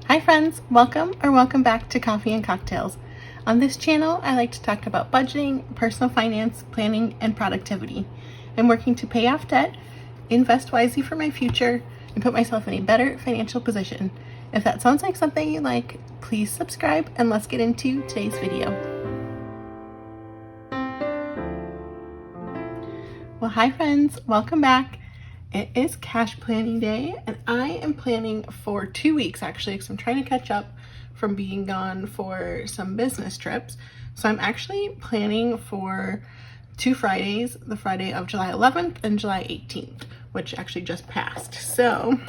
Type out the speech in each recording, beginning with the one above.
Hi friends, welcome back to Coffee and Cocktails. On this channel, I like to talk about budgeting, personal finance, planning, and productivity. I'm working to pay off debt, invest wisely for my future, and put myself in a better financial position. If that sounds like something you like, please subscribe and let's get into today's video. Well, hi friends, welcome back. It is cash planning day and I am planning for 2 weeks actually because I'm trying to catch up from being gone for some business trips. So I'm actually planning for 2 Fridays, the Friday of July 11th and July 18th, which actually just passed. So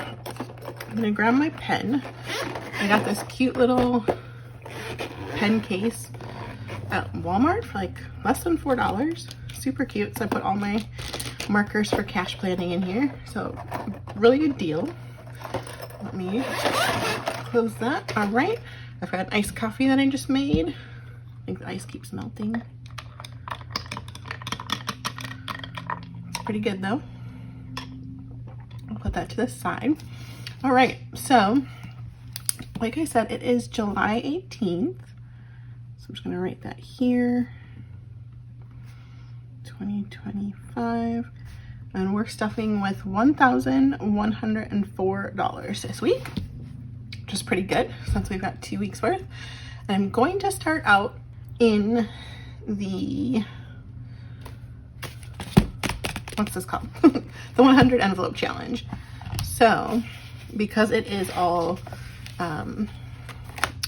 I'm gonna grab my pen. I got this cute little pen case at Walmart for like less than $4. Super cute. So I put all my markers for cash planning in here, so really good deal. Let me close that. All right, I've got an iced coffee that I just made. I think the ice keeps melting. It's pretty good though. I'll put that to the side. All right, so like I said, it is July 18th, so I'm just gonna write that here. 2025, and we're stuffing with $1,104 this week, which is pretty good since we've got 2 weeks worth. And I'm going to start out in the, what's this called? The 100 envelope challenge. So because it is all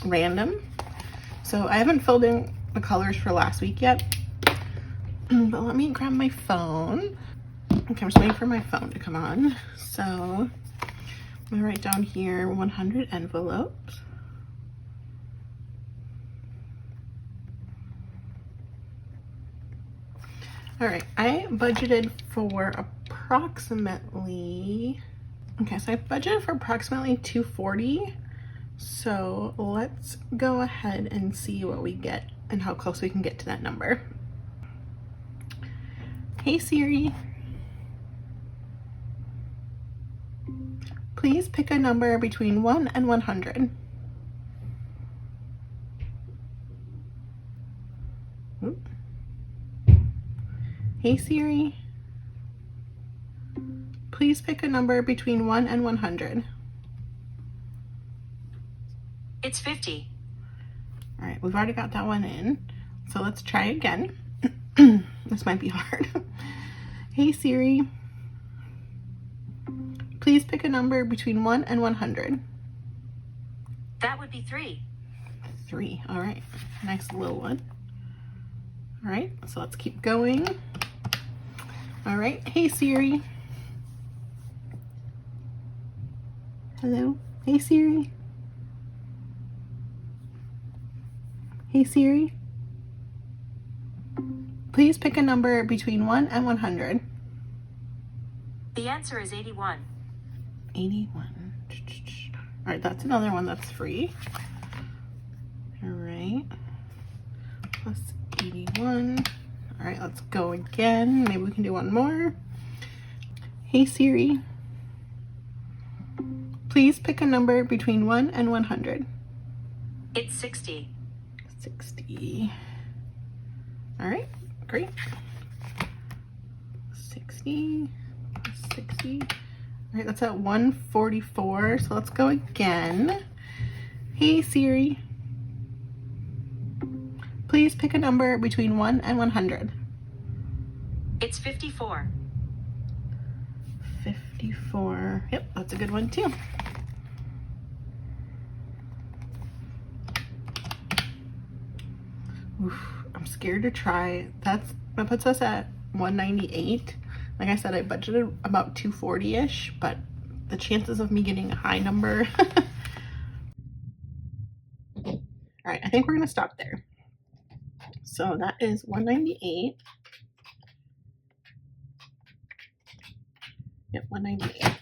random, so I haven't filled in the colors for last week yet. But let me grab my phone. Okay, I'm just waiting for my phone to come on. So I'm gonna write down here 100 envelopes. All right, I budgeted for approximately, okay, so I budgeted for approximately $240. So let's go ahead and see what we get and how close we can get to that number. Hey Siri, please pick a number between 1 and 100. Oop. Hey Siri, please pick a number between 1 and 100. It's 50. All right, we've already got that one in. So let's try again. This might be hard. Hey Siri, please pick a number between 1 and 100. That would be 3. 3, all right, nice little one. All right, so let's keep going. All right, hey Siri. Hello, hey Siri. Hey Siri, please pick a number between 1 and 100. The answer is 81. 81. All right, that's another one that's free. All right, plus 81. All right, let's go again. Maybe we can do one more. Hey Siri, please pick a number between 1 and 100. It's 60. 60. All right, great. 60 plus 60. All right, that's at 144. So let's go again. Hey Siri, please pick a number between 1 and 100. It's 54. 54. Yep, that's a good one too. Oof, I'm scared to try. That puts us at 198. Like I said, I budgeted about 240-ish, but the chances of me getting a high number. All right, I think we're gonna stop there. So that is 198. Yep, 198.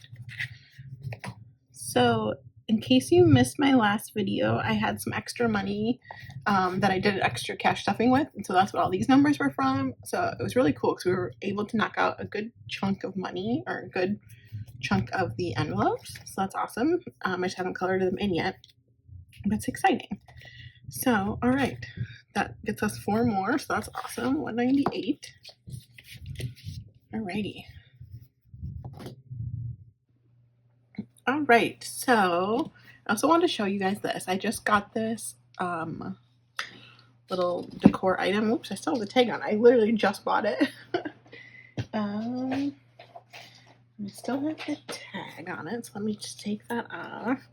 So in case you missed my last video, I had some extra money that I did extra cash stuffing with, and so that's what all these numbers were from. So it was really cool because we were able to knock out a good chunk of money, or a good chunk of the envelopes, so that's awesome. I just haven't colored them in yet. but it's exciting. So, all right, that gets us 4 more, so that's awesome. 198. All righty. All right, so I also wanted to show you guys this. I just got this little decor item. Oops, I still have the tag on. I literally just bought it. I still have the tag on it, so let me just take that off.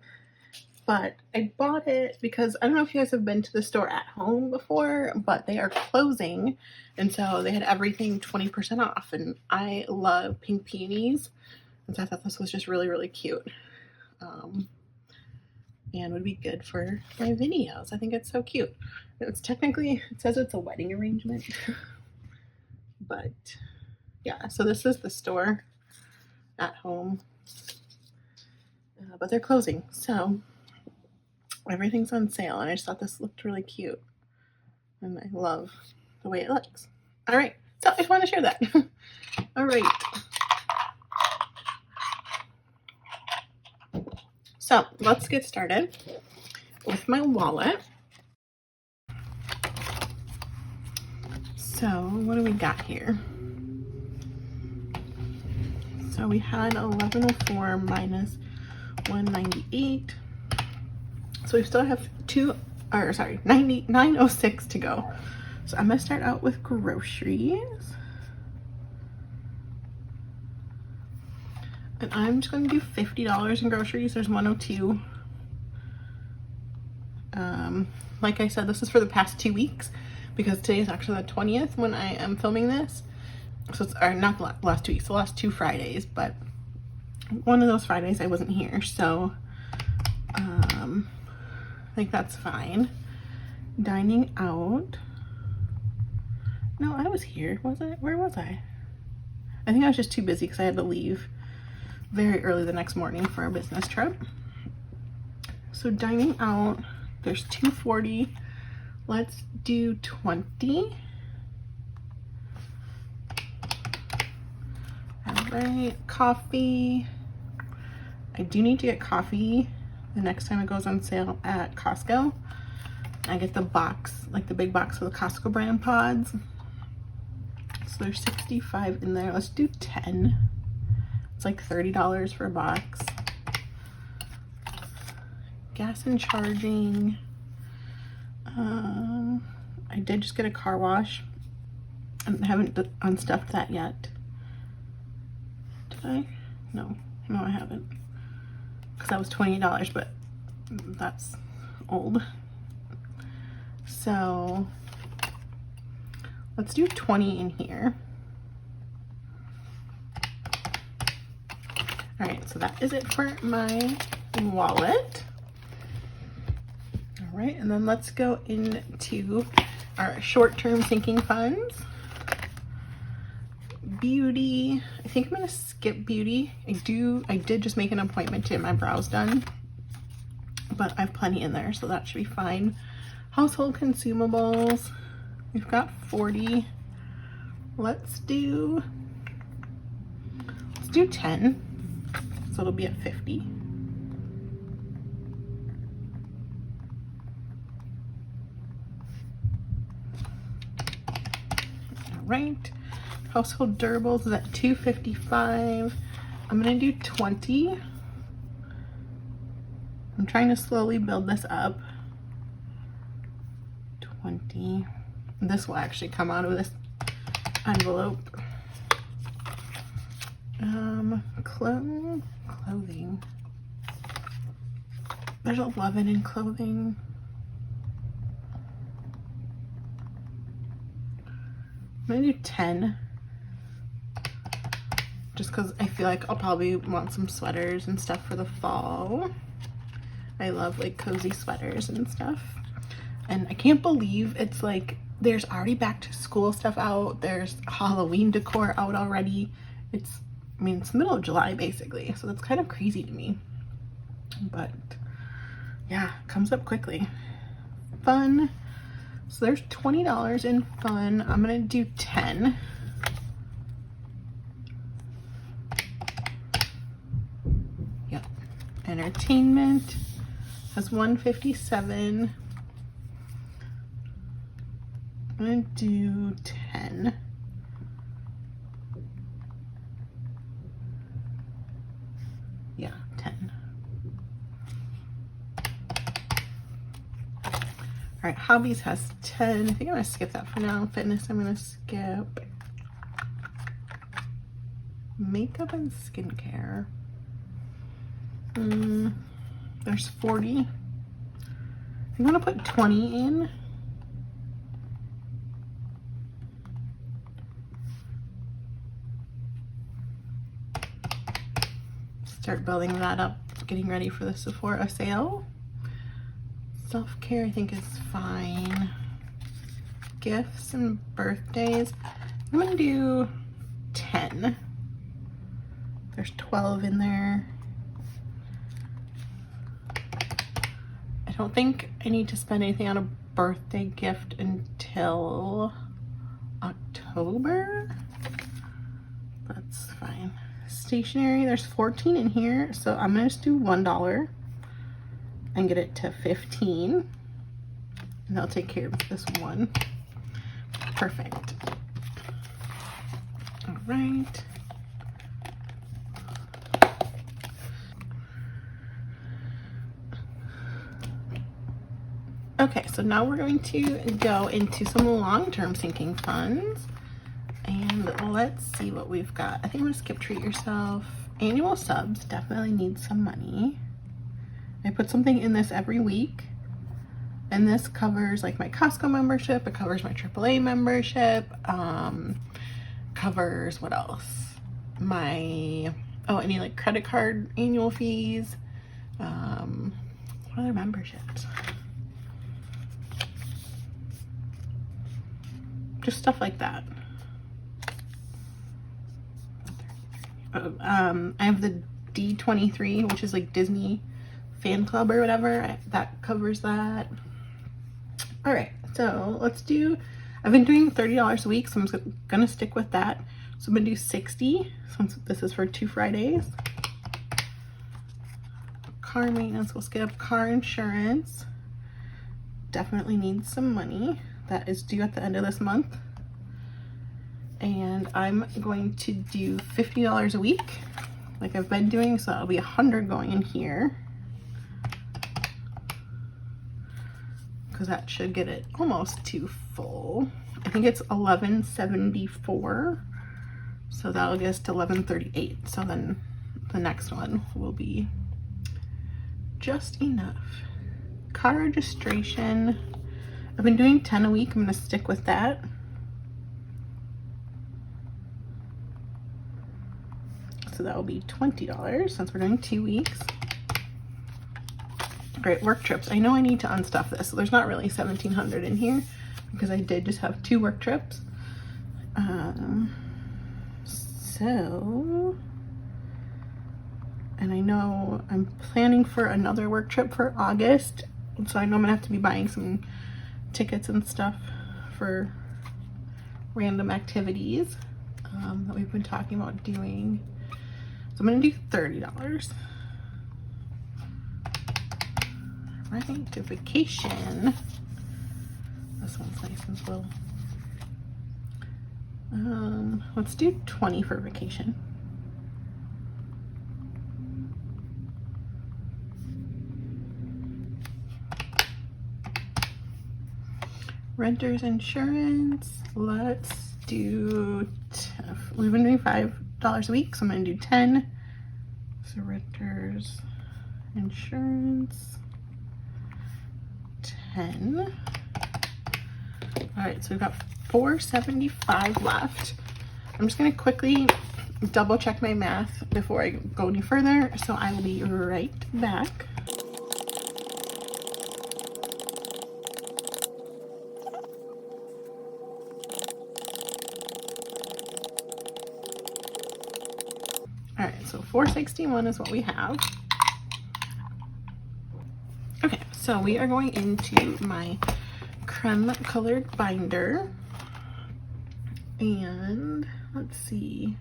But I bought it because I don't know if you guys have been to the store at home before, but they are closing, and so they had everything 20% off, and I love pink peonies, and so I thought this was just really, really cute. And would be good for my videos. I think it's so cute. It's technically, it says it's a wedding arrangement, but yeah, so this is the store at home, but they're closing, so everything's on sale, and I just thought this looked really cute, and I love the way it looks. All right, so I just want to share that. All right. So let's get started with my wallet. So what do we got here? So we had 1104 minus 198. So we still have 906 to go. So I'm gonna start out with groceries. And I'm just gonna do $50 in groceries. There's 102. Like I said, this is for the past 2 weeks because today is actually the 20th when I am filming this. So it's not the last 2 weeks, the last 2 Fridays, but one of those Fridays I wasn't here, so I think that's fine. Dining out. No, I was here. Was I? Where was I? I think I was just too busy because I had to leave very early the next morning for a business trip. So dining out, there's 240. Let's do 20. All right, coffee. I do need to get coffee the next time it goes on sale at Costco. I get the box, like the big box with the Costco brand pods. So there's 65 in there. Let's do 10. It's like $30 for a box. Gas and charging. I did just get a car wash. I haven't unstuffed that yet. Did I? No, I haven't. Because that was $20, but that's old. So let's do 20 in here. All right, so that is it for my wallet. All right, and then let's go into our short-term sinking funds. Beauty, I think I'm gonna skip beauty. I did just make an appointment to get my brows done, but I have plenty in there, so that should be fine. Household consumables, we've got 40. Let's do 10, so it'll be at 50. All right. Household durables is at 255. I'm gonna do 20. I'm trying to slowly build this up. 20. This will actually come out of this envelope. Clothing. There's 11 in clothing. I'm gonna do 10. Just because I feel like I'll probably want some sweaters and stuff for the fall. I love like cozy sweaters and stuff. And I can't believe it's like there's already back to school stuff out. There's Halloween decor out already. It's the middle of July basically, so that's kind of crazy to me. But yeah, it comes up quickly. Fun. So there's $20 in fun. I'm gonna do 10. Yep. Entertainment. That's 157. I'm gonna do 10. Yeah, 10. All right, hobbies has 10. I think I'm gonna skip that for now. Fitness, I'm gonna skip. Makeup and skincare. There's 40. I'm gonna put 20 in. Start building that up, getting ready for the Sephora sale. Self-care I think is fine. Gifts and birthdays, I'm gonna do 10. There's 12 in there. I don't think I need to spend anything on a birthday gift until October. That's fine. Stationery, there's 14 in here, so I'm gonna just do $1 and get it to 15, and I'll take care of this one. Perfect. All right. Okay, so now we're going to go into some long-term sinking funds. And let's see what we've got. I think I'm gonna skip treat yourself. Annual subs definitely need some money. I put something in this every week. And this covers like my Costco membership. It covers my AAA membership. Covers what else? My, any like credit card annual fees. What other memberships? Just stuff like that. I have the D23, which is like Disney fan club or whatever. That covers that. All right, so let's do, I've been doing $30 a week, so I'm gonna stick with that. So I'm gonna do 60, since this is for 2 Fridays. Car maintenance, we'll skip. Car insurance, definitely needs some money. That is due at the end of this month. And I'm going to do $50 a week, like I've been doing, so that'll be 100 going in here. Because that should get it almost to full. I think it's 1174, so that'll get us to 1138. So then the next one will be just enough. Car registration, I've been doing 10 a week. I'm gonna stick with that. So that will be $20 since we're doing 2 weeks. Great, work trips. I know I need to unstuff this, so there's not really 1,700 in here because I did just have 2 work trips. And I know I'm planning for another work trip for August, so I know I'm gonna have to be buying some tickets and stuff for random activities that we've been talking about doing. So I'm gonna do $30. Right, to vacation. This one's nice and slow. Let's do 20 for vacation. Renter's insurance, let's do, we've been doing $5 a week, so I'm gonna do 10. So renter's insurance, 10. All right, so we've got $475 left. I'm just gonna quickly double check my math before I go any further, so I will be right back. All right, so 461 is what we have. Okay, so we are going into my creme colored binder, and let's see,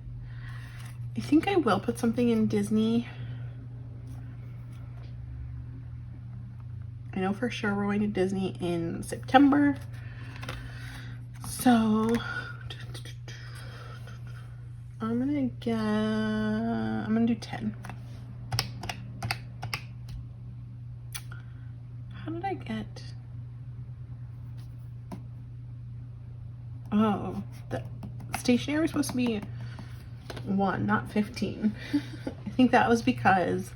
I think I will put something in Disney. I know for sure we're going to Disney in September. So I'm gonna do 10. How did I get? Oh, the stationery was supposed to be 1, not 15. I think that was because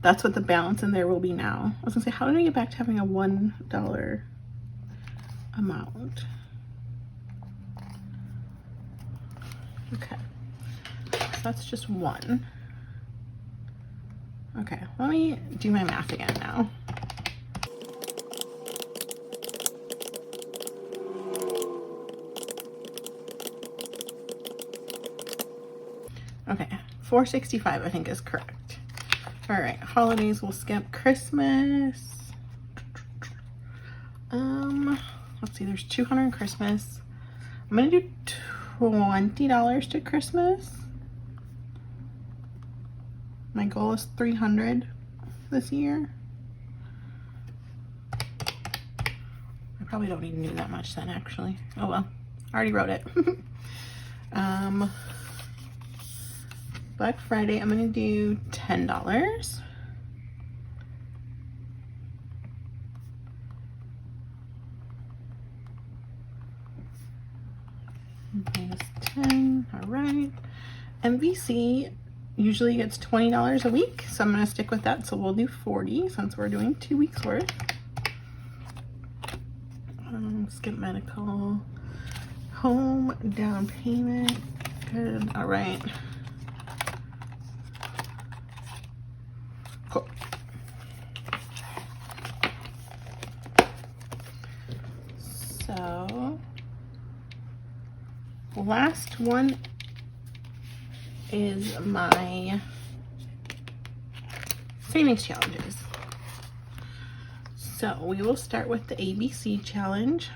that's what the balance in there will be now. I was gonna say, how did I get back to having a $1 amount? Okay, so that's just 1. Okay, let me do my math again now. Okay, 465 I think is correct. All right, holidays we'll skip. Christmas. Let's see, there's 200 in Christmas. I'm gonna do $20 to Christmas. My goal is 300 this year. I probably don't even do that much then, actually. Oh well, I already wrote it. Black Friday, I'm gonna do $10. Minus 10, all right. MVC usually gets $20 a week, so I'm gonna stick with that. So we'll do 40 since we're doing 2 weeks worth. Skip medical, home down payment, good, all right. Cool. So last one is my savings challenges. So we will start with the ABC challenge.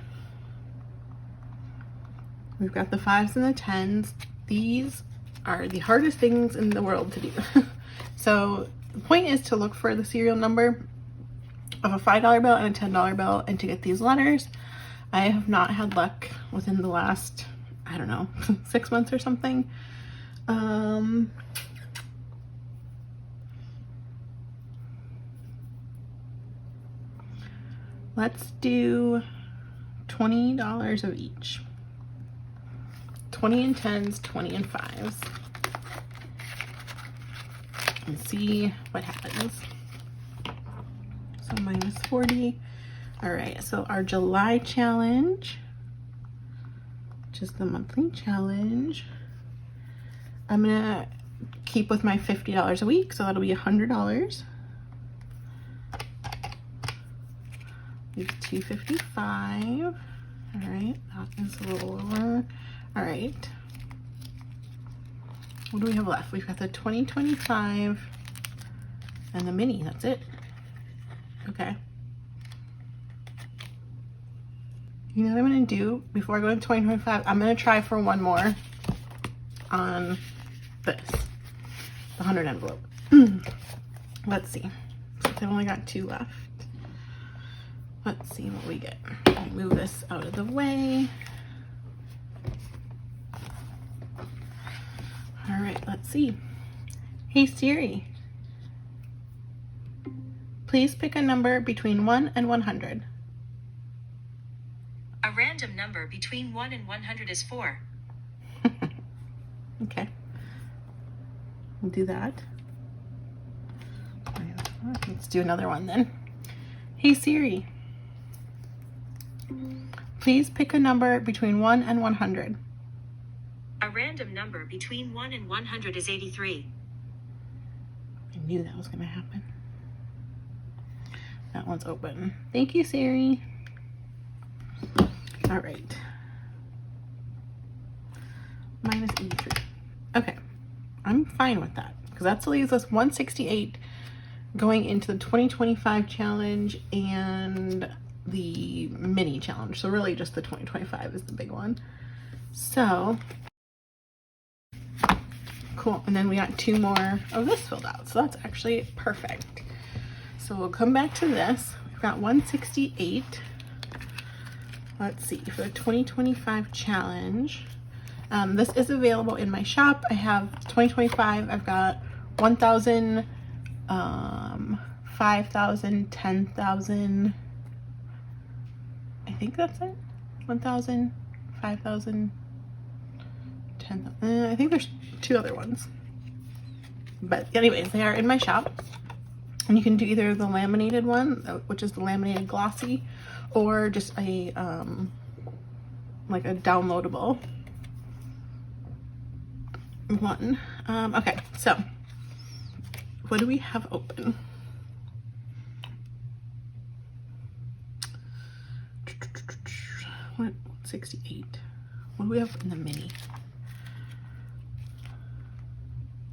We've got the 5s and the 10s. These are the hardest things in the world to do. So the point is to look for the serial number of a $5 bill and a $10 bill and to get these letters. I have not had luck within the last, I don't know, 6 months or something. Let's do $20 of each. 20 in 10s, 20 in 5s. And see what happens. So minus 40. All right, so our July challenge, which is the monthly challenge, I'm gonna keep with my $50 a week, so that'll be $100. Leave $255. All right, that is a little lower. All right, what do we have left? We've got the 2025 and the mini. That's it. Okay. You know what I'm gonna do before I go into 2025? I'm gonna try for one more on this, the 100 envelope. Let's see. Since I've only got 2 left. Let's see what we get. I'll move this out of the way. All right, let's see. Hey Siri, please pick a number between 1 and 100. A random number between 1 and 100 is 4. Okay, we'll do that. Let's do another one then. Hey Siri, please pick a number between 1 and 100. A random number between 1 and 100 is 83. I knew that was going to happen. That one's open. Thank you, Siri. All right. Minus 83. Okay. I'm fine with that because that leaves us 168 going into the 2025 challenge and the mini challenge. So really just the 2025 is the big one. So cool. And then we got 2 more of this filled out. So that's actually perfect. So we'll come back to this. We've got 168. Let's see, for the 2025 challenge. This is available in my shop. I have 2025, I've got 1,000, 5,000, 10,000. I think that's it. 1,000, 5,000, 10,000. I think there's 2 other ones. But anyways, they are in my shop. And you can do either the laminated one, which is the laminated glossy, or just a like a downloadable one. Okay, so what do we have open? What, 68. What do we have in the mini?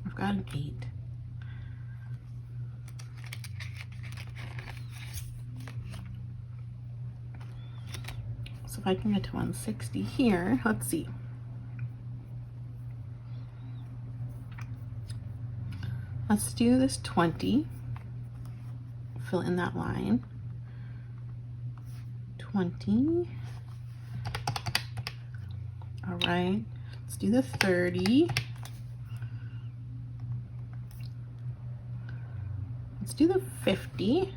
I've got an 8. So if I can get to 160 here, let's see. Let's do this 20. Fill in that line. 20. All right, let's do the 30. Let's do the 50.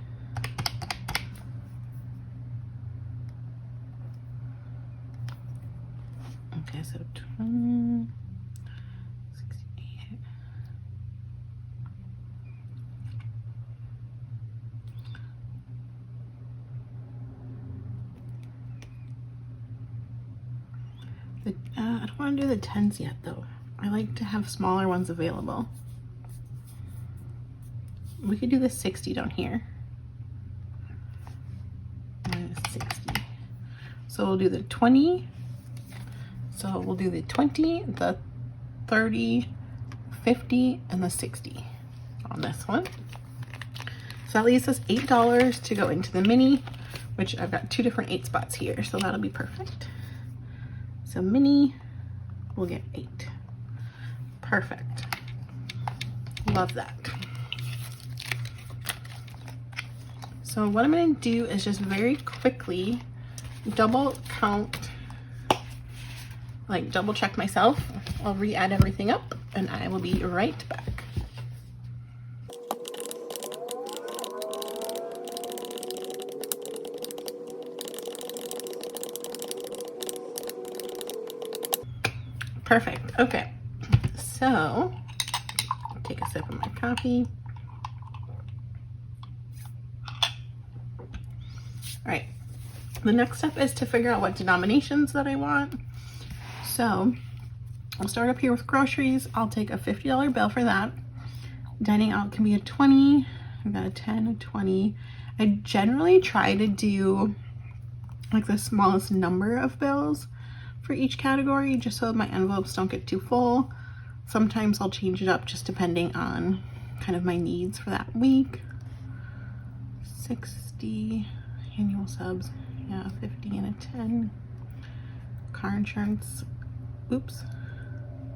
Okay, so 20, 68. I don't want to do the 10s yet though. I like to have smaller ones available. We could do the 60 down here. And 60. So we'll do the 20. So we'll do the 20, the 30, 50, and the 60 on this one. So that leaves us $8 to go into the mini, which I've got 2 different 8 spots here, so that'll be perfect. So mini, we'll get 8. Perfect. Love that. So what I'm going to do is just very quickly double count, like double check myself. I'll re-add everything up and I will be right back. Perfect. Okay. So take a sip of my coffee. All right. The next step is to figure out what denominations that I want. So I'll start up here with groceries. I'll take a $50 bill for that. Dining out can be a 20. I've got a 10, a 20. I generally try to do like the smallest number of bills for each category, just so my envelopes don't get too full. Sometimes I'll change it up just depending on kind of my needs for that week. 60 annual subs, yeah, 50 and a 10. Car insurance, oops.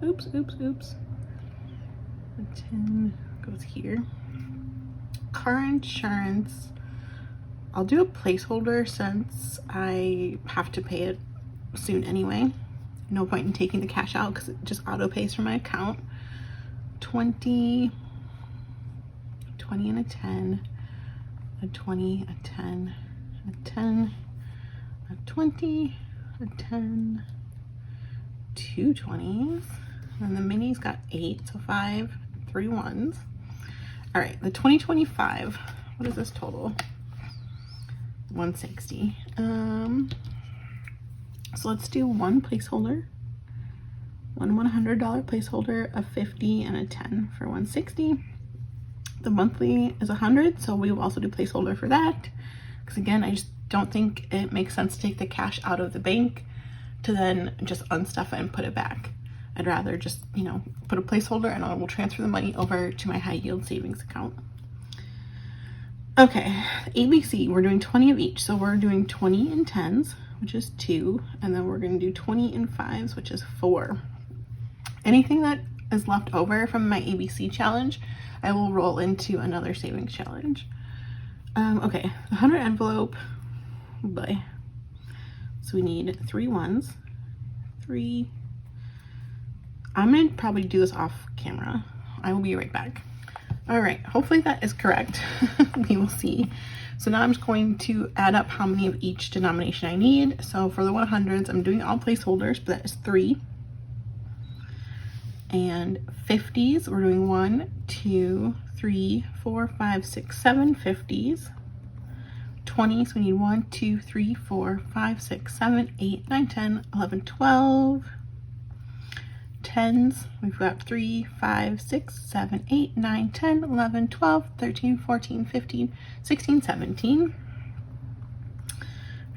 The 10 goes here. Car insurance, I'll do a placeholder since I have to pay it soon anyway. No point in taking the cash out because it just auto pays from my account. 20, 20 and a 10, a 20, a 10, a 10, a 20, a 10, 2 20s, and the mini's got 8, so 5, 3 1s. All right, the 2025, what is this total? 160. So let's do one placeholder, one $100 placeholder, a 50 and a 10 for 160. The monthly is 100, so we will also do placeholder for that. Because again, I just don't think it makes sense to take the cash out of the bank to then just unstuff it and put it back. I'd rather just, you know, put a placeholder and I will transfer the money over to my high yield savings account. Okay, ABC, we're doing 20 of each. So we're doing 20 in 10s, which is 2, and then we're going to do 20 in 5s, which is 4. Anything that is left over from my ABC challenge, I will roll into another savings challenge. Okay, 100 envelope, oh boy. So we need 3 ones, 3. I'm gonna probably do this off camera. I will be right back. All right, hopefully that is correct. We will see. So now I'm just going to add up how many of each denomination I need. So for the 100s, I'm doing all placeholders, but that is 3. And 50s, we're doing 1, 2, 3, 4, 5, 6, 7 50s. 20s, we need 1, 2, 3, 4, 5, 6, 7, 8, 9, 10, 11, 12. 10s, we've got 3, 5, 6, 7, 8, 9, 10, 11, 12, 13, 14, 15, 16, 17.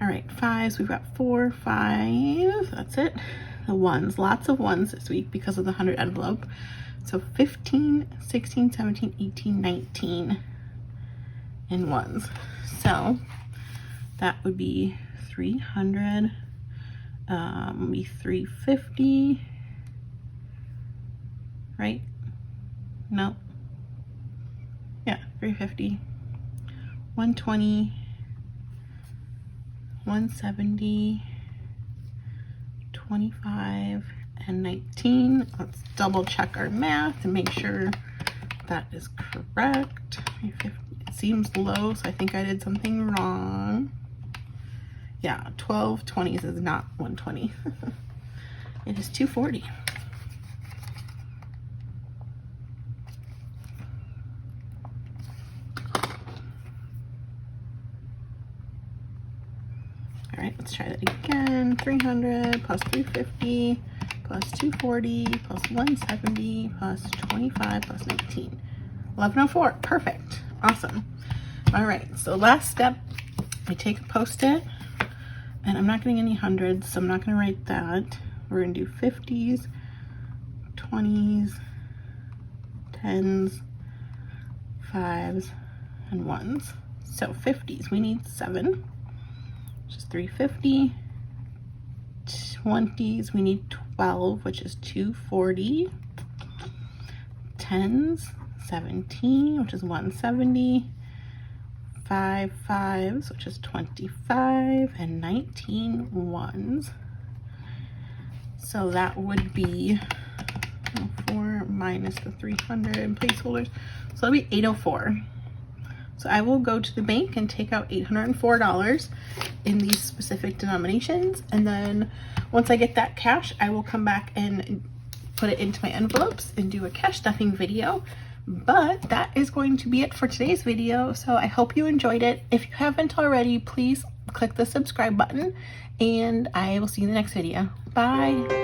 All right, 5s, we've got 4, 5, that's it. The 1s, lots of 1s this week because of the 100 envelope. So 15, 16, 17, 18, 19 in 1s. So that would be 300, be 350, right? No. Yeah, 350, 120, 170, 25, and 19. Let's double check our math and make sure that is correct. 350. It seems low, so I think I did something wrong. Yeah, 12 20s is not 120. It is 240. All right, let's try that again. 300 plus 350 plus 240 plus 170 plus 25 plus 19. 1104. Perfect. Awesome. All right, so last step, I take a Post-it, and I'm not getting any hundreds, so I'm not going to write that. We're going to do 50s, 20s, 10s, 5s, and 1s. So 50s, we need 7. Which is 350. 20s, we need 12, which is 240. 10s, 17, which is 170. 5 5s, which is 25, and 19 1s. So that would be 4 minus the 300 placeholders. So that'll be 804. So I will go to the bank and take out $804 in these specific denominations. And then once I get that cash, I will come back and put it into my envelopes and do a cash stuffing video. But that is going to be it for today's video. So I hope you enjoyed it. If you haven't already, please click the subscribe button, and I will see you in the next video. Bye.